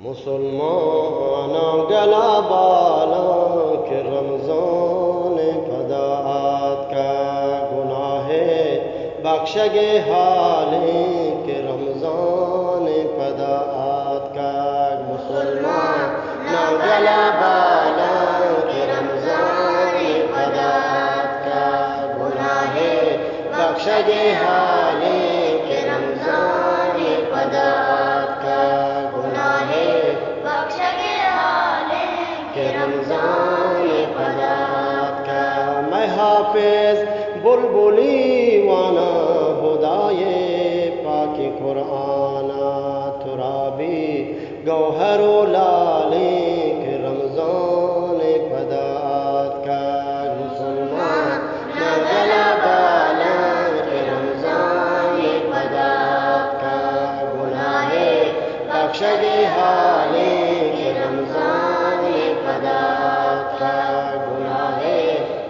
मुसलमाना गला बाला के रमज़ान फदात का गुनाहे बख्शगे हाले के रमज़ान फदात का मुसलमाना गला बाला के रमज़ान फदात का गुनाहे बख्शगे हाले के रमज़ान फदात का गुनाहे बख्शगे हाले के रमज़ान फदात का मैं हाफिज बुलबुली वाना खुदाए पाक कुराना तुराबी गौहरो लाले के रमज़ान फदात का मुसलमान गला बाला के रमज़ान फदात का गुनाहे बख्शगे हाले के रमज़ान फदात का गुनाहे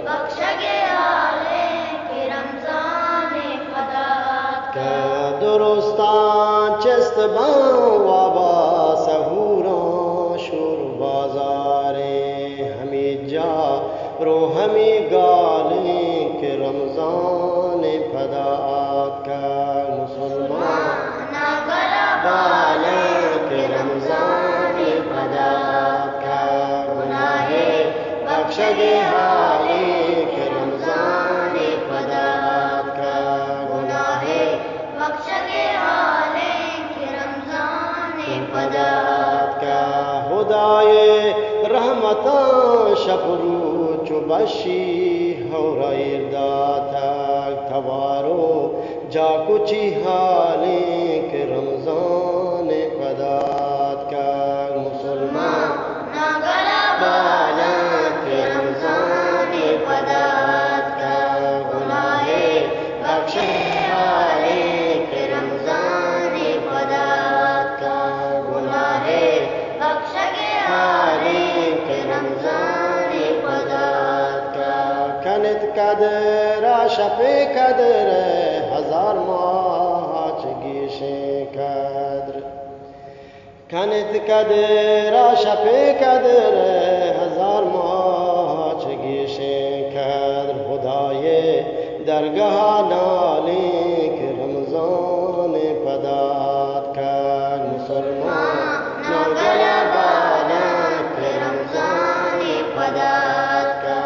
बख्शगे हाले के रमज़ान फदात का दुरुस्तान चस्त वाबा सहूरा शोर बाजारे हमें जा रो हमें गाले के रमज़ान फदात का मुसलमान बाले के रमज़ान फदात का गुनाहे बख्शगे हाले के रमज़ान फदात का गुनाहे बख्शगे हाले के रमज़ान फदात का खुदाए रहमता शपरू चुबशी हौराइरदाता तवारो जा कुची हाले के रमज़ान फदात का मुसलमान गला बाला के रमज़ान फदात का गुनाहे बख्शगे हाले के रमज़ान फदात का गुनाहे बख्शगे हाले के रमज़ान फदात का कनित कदर शपे कदर हजार माच गिशे कद्र कनित कदर शपे कदर हजार माच गिशे कद्र खुदाए दरगाह नाले के रमज़ान फदात का मुसलमान गला बाला के रमज़ान फदात का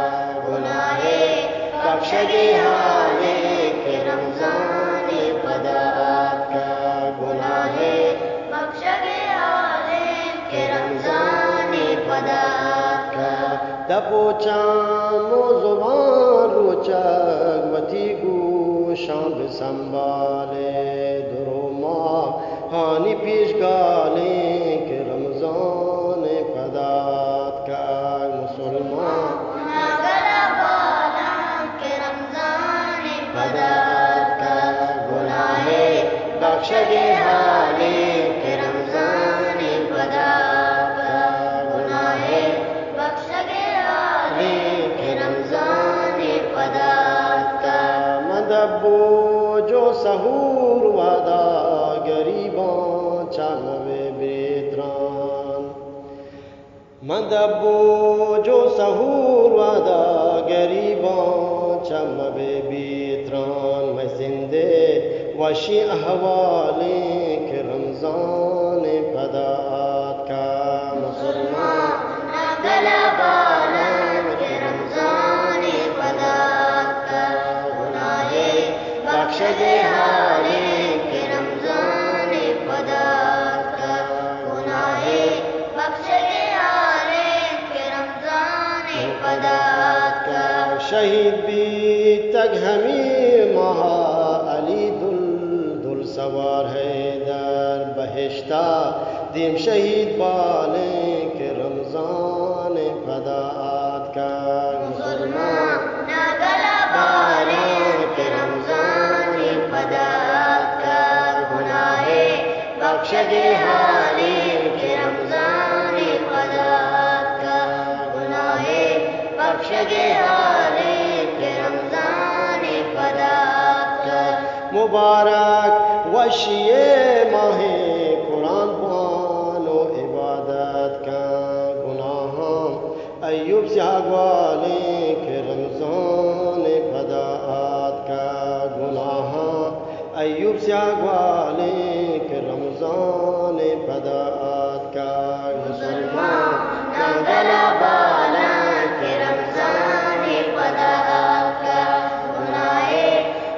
गुनाहे बख्शगे हाले के रमज़ान फदात का गुनाहे बख्शगे हाले के रमज़ान फदात का दपोचा मोजुबान रोचक वती शाम संभाले दुरुमा हानि पेश गाले के रमज़ान फदात का मुसलमान गला बाला के रमज़ान फदात का गुनाहे बख्शगे हाले के रमज़ान फदात का गुनाहे बख्शगे हाले के रमज़ान फदात का मदबो जो सहूर वादा गरीबां चानवे बेतरान मदबो जो सहूर वादा गरीबां चानवे बेतरान मैं जिंदे वशी अहवाले के रमज़ान फदात का मुसलमान गला बाला के रमज़ान फदात का गुनाहे बख्शगे हाले के रमज़ान फदात का गुनाहे बख्शगे हाले के रमज़ान फदात का शहीद भी तक हमें महा अली दुल सवार है दर बहिश्ता दिम शहीद बाले के रमज़ान फदात का मुसलमान गला बाले के रमज़ान फदात का गुनाहे बख्शगे हाले के रमज़ान फदात का गुनाहे बख्शगे हाले के रमज़ान फदात का मुबारक वशिए माहे कुरान पानो इबादत سیاگوالی که رمضان پدات کا مسلمان نگلا بالا که رمضان پدات کا گناہ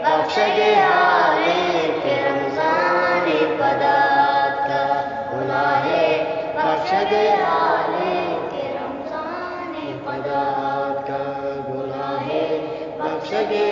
بخشگی حالی که رمضان پدات کا گناہ بخشگی حالی که رمضان پدات کا گناہ بخشگی